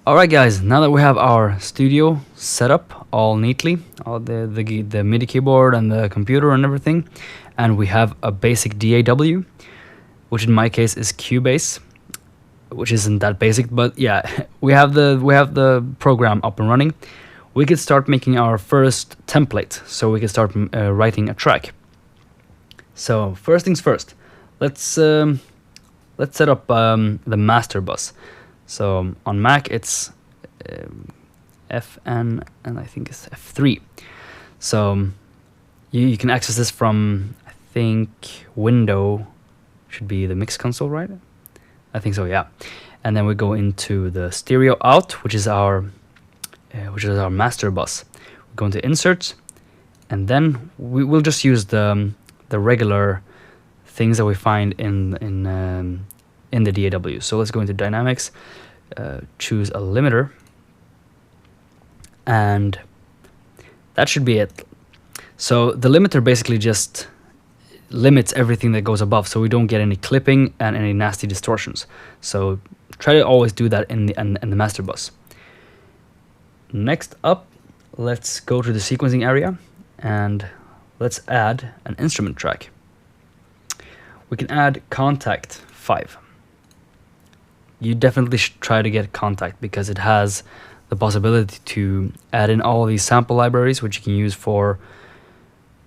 Alright guys, now that we have our studio set up all neatly, all the MIDI keyboard and the computer and everything, and we have a basic DAW, which in my case is Cubase, which isn't that basic, but yeah, we have the program up and running. We could start making our first template, so we can start writing a track. So first things first, let's set up the master bus. So on Mac it's Fn and I think it's F3. So you can access this from, I think, Window should be the mix console, right? I think so, yeah. And then we go into the stereo out, which is our master bus. We go into inserts, and then we will just use the regular things that we find in the DAW. So let's go into dynamics, choose a limiter, and that should be it. So the limiter basically just limits everything that goes above, so we don't get any clipping and any nasty distortions. So try to always do that in the master bus. Next up, let's go to the sequencing area and let's add an instrument track. We can add Kontakt 5. You definitely should try to get Kontakt because it has the possibility to add in all these sample libraries, which you can use for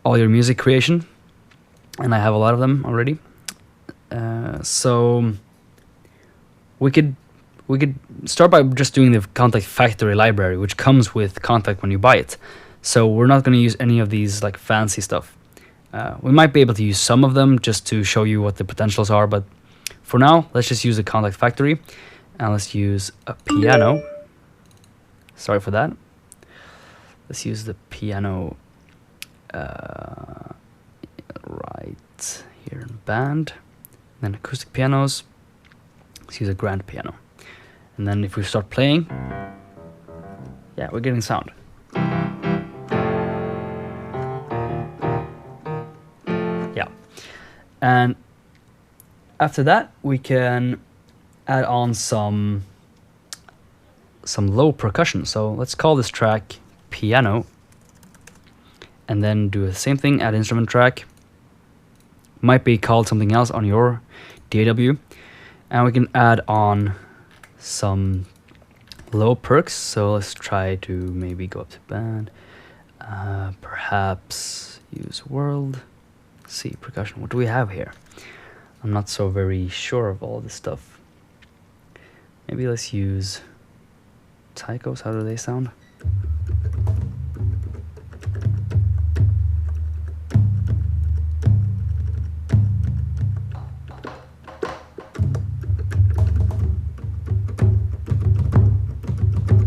all your music creation, and I have a lot of them already. So we could start by just doing the Kontakt factory library, which comes with Kontakt when you buy it. So we're not going to use any of these like fancy stuff. We might be able to use some of them just to show you what the potentials are, but for now, let's just use the Kontakt factory, and let's use a piano. Sorry for that. Let's use the piano right here in band, then acoustic pianos. Let's use a grand piano, and then if we start playing, yeah, we're getting sound. Yeah, and after that we can add on some low percussion. So let's call this track piano, and then do the same thing, add instrument track. Might be called something else on your DAW. And we can add on some low perks. So let's try to maybe go up to band. Perhaps use world. Let's see, percussion. What do we have here? I'm not so very sure of all this stuff. Maybe let's use taikos. How do they sound?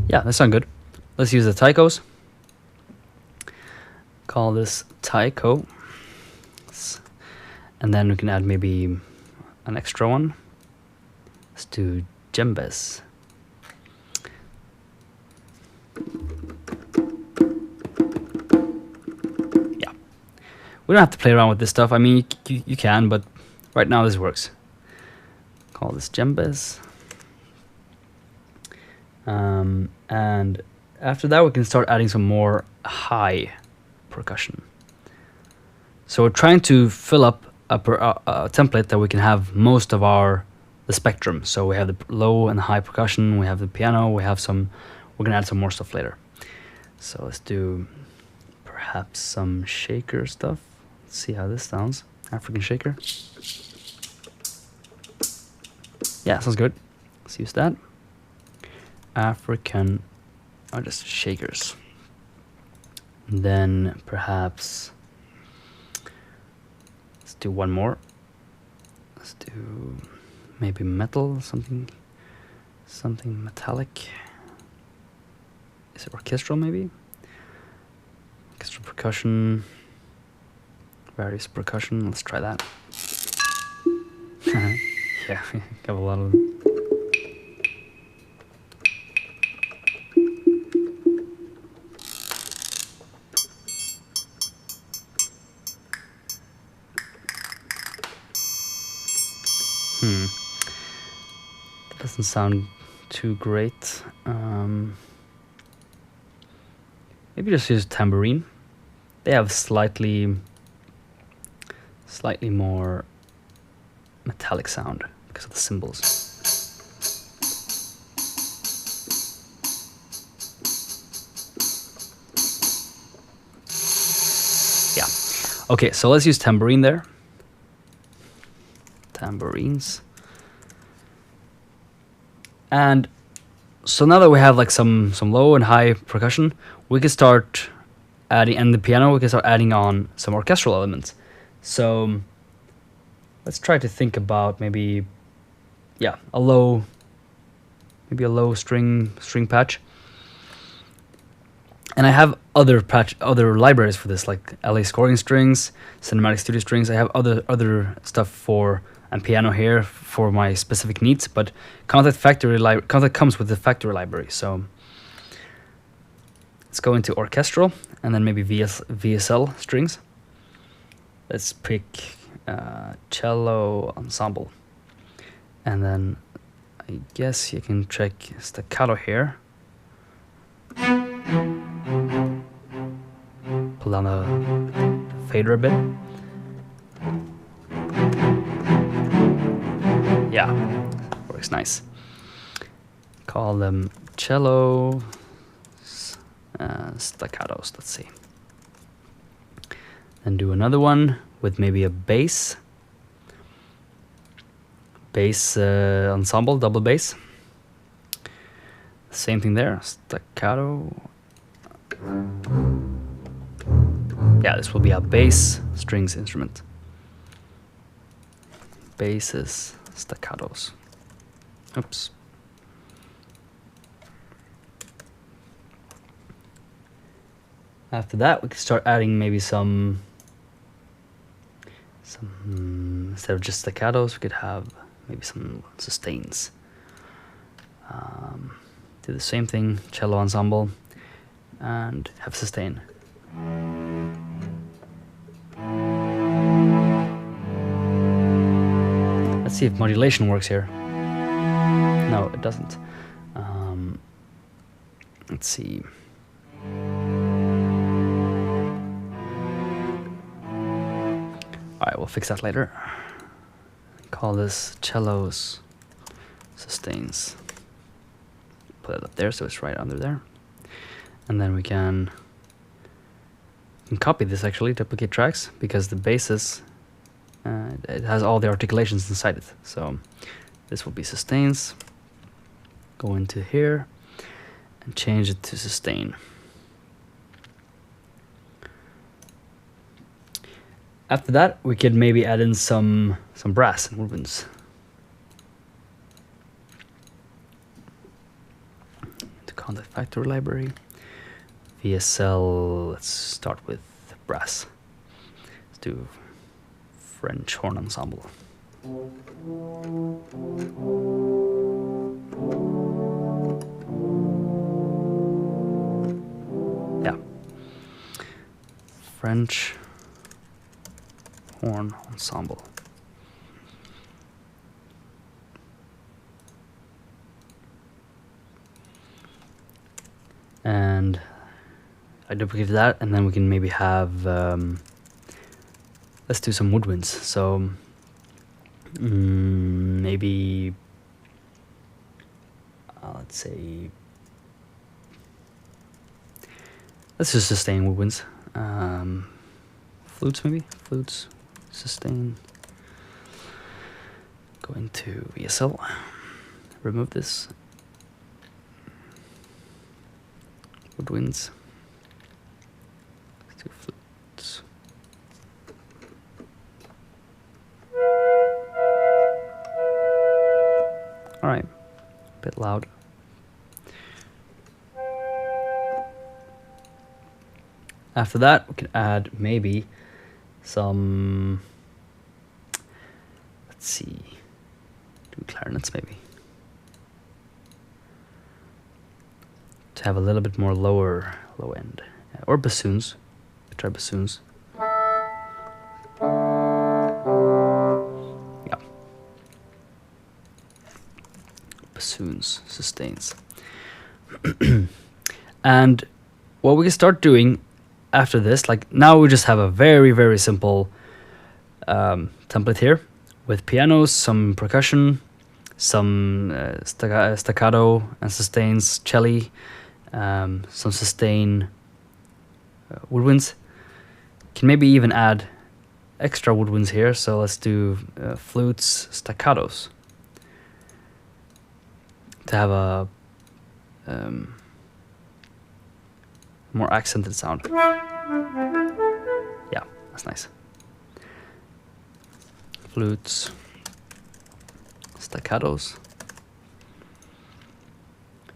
Yeah, that sounds good. Let's use the taikos. Call this taiko. And then we can add maybe an extra one. Let's do djembes. Yeah. We don't have to play around with this stuff. I mean, you can, but right now this works. Call this djembes. And after that, we can start adding some more high percussion. So we're trying to fill up a template that we can have most of the spectrum. So we have the low and high percussion, we have the piano, we're gonna add some more stuff later. So let's do perhaps some shaker stuff. Let's see how this sounds. African shaker. Yeah, sounds good. Let's use that. African, or just shakers. And then perhaps let's do one more. Let's do maybe metal, something metallic. Is it orchestral maybe? Orchestral percussion, various percussion. Let's try that. Yeah, got a lot of them. That doesn't sound too great. Maybe just use tambourine. They have slightly more metallic sound because of the cymbals. Yeah. Okay, so let's use tambourine there. Tambourines. And so now that we have like some low and high percussion, we can start adding, and the piano, we can start adding on some orchestral elements. So let's try to think about maybe, yeah, a low string patch. And I have other libraries for this, like LA Scoring strings, Cinematic Studio strings. I have other stuff for and piano here for my specific needs, but Kontakt comes with the factory library. So let's go into orchestral and then maybe VSL strings. Let's pick cello ensemble, and then I guess you can check staccato here. Pull down the fader a bit. Yeah, works nice. Call them cello staccatos, let's see. And do another one with maybe a bass. Bass ensemble, double bass. Same thing there, staccato. Yeah, this will be a bass strings instrument. Basses, staccatos. Oops. After that, we can start adding maybe some instead of just staccatos, we could have maybe some sustains. Do the same thing, cello ensemble, and have sustain. Let's see if modulation works here. No, it doesn't. Let's see. Alright, we'll fix that later. Call this cellos sustains. Put it up there so it's right under there. And then we can copy this actually, duplicate tracks, because the basses, it has all the articulations inside it. So this will be sustains. Go into here and change it to sustain. After that, we could maybe add in some brass and woodwinds. To Kontakt factory library. VSL, let's start with brass. Let's do French horn ensemble. Yeah. French horn ensemble. And I duplicated that, and then we can maybe have let's do some woodwinds. So maybe let's say, let's just sustain woodwinds. Flutes maybe, flutes, sustain. Go into VSL, remove this. Woodwinds. Let's do flutes. Alright, a bit loud. After that, we can add maybe some, let's see, do clarinets maybe. To have a little bit more low end. Or bassoons. Try bassoons. Yeah. Bassoons, sustain. sustains. And what we can start doing after this, like now we just have a very, very simple template here with pianos, some percussion, some staccato and sustains, cello, some sustain woodwinds. Can maybe even add extra woodwinds here, so let's do flutes, staccatos to have a more accented sound. Yeah, that's nice. Flutes, staccatos,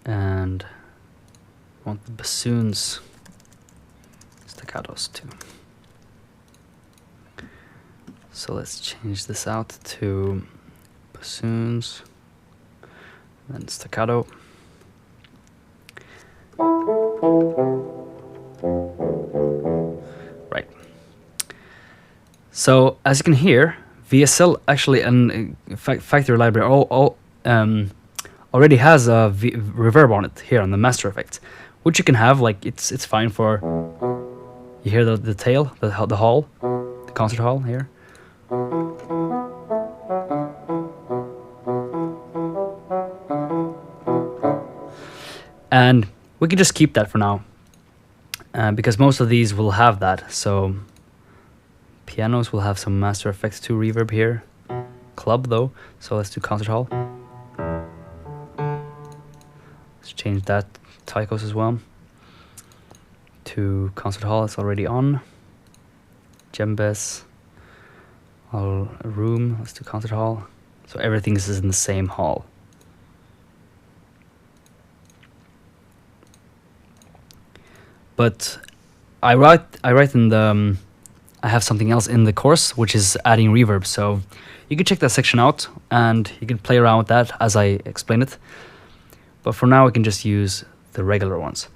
and I want the bassoons, staccatos too. So let's change this out to bassoons, then staccato. Right. So as you can hear, VSL actually and Factory Library already has a reverb on it here on the master effect, which you can have. Like it's fine for. You hear the tail, the hall, the concert hall here. And we can just keep that for now, because most of these will have that. So pianos will have some Master Effects 2 reverb here. Club though, so let's do concert hall. Let's change that taikos as well to concert hall. It's already on. Djembes, all room. Let's do concert hall. So everything is in the same hall. But I write in the I have something else in the course which is adding reverb, so you can check that section out and you can play around with that as I explain it. But for now we can just use the regular ones.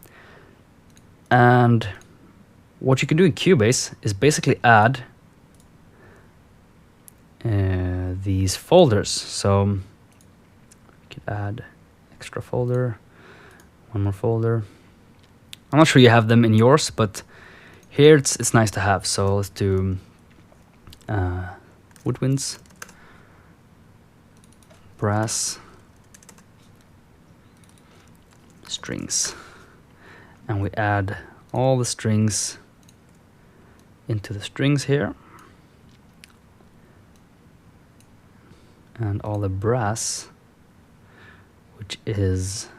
And what you can do in Cubase is basically add these folders. So you can add extra folder, one more folder. I'm not sure you have them in yours, but here it's nice to have. So let's do woodwinds, brass, strings, and we add all the strings into the strings here, and all the brass, which is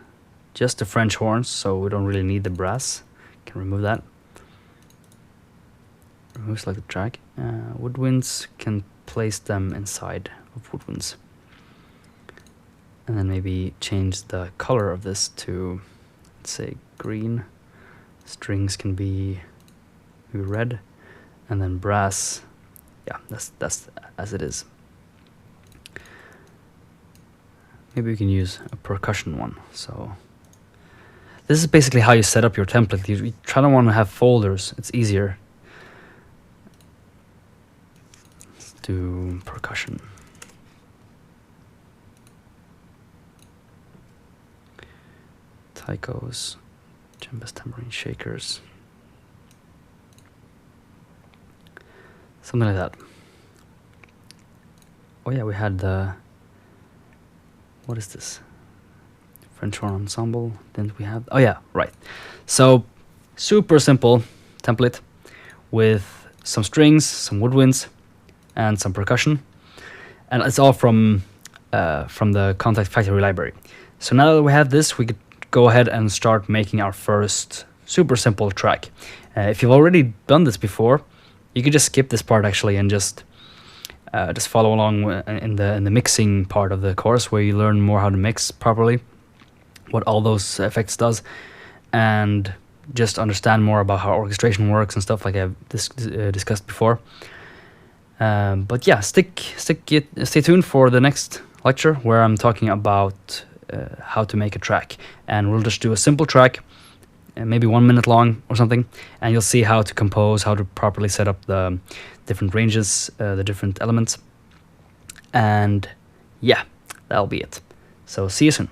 just the French horns, so we don't really need the brass. Can remove that. Remove select the track. Woodwinds, can place them inside of woodwinds. And then maybe change the color of this to, let's say, green. Strings can be red. And then brass, yeah, that's as it is. Maybe we can use a percussion one. So this is basically how you set up your template. You try to want to have folders. It's easier. Let's do percussion. Taikos, djembes, tambourine shakers. Something like that. Oh yeah, we had the... What is this? French horn ensemble. Didn't we have? Oh yeah, right. So super simple template with some strings, some woodwinds, and some percussion, and it's all from the Kontakt Factory library. So now that we have this, we could go ahead and start making our first super simple track. If you've already done this before, you could just skip this part actually and just follow along in the mixing part of the course, where you learn more how to mix properly, what all those effects does, and just understand more about how orchestration works and stuff like I've discussed before. But yeah, stay tuned for the next lecture where I'm talking about how to make a track, and we'll just do a simple track, maybe 1 minute long or something, and you'll see how to compose, how to properly set up the different ranges, the different elements, and yeah, that'll be it. So see you soon.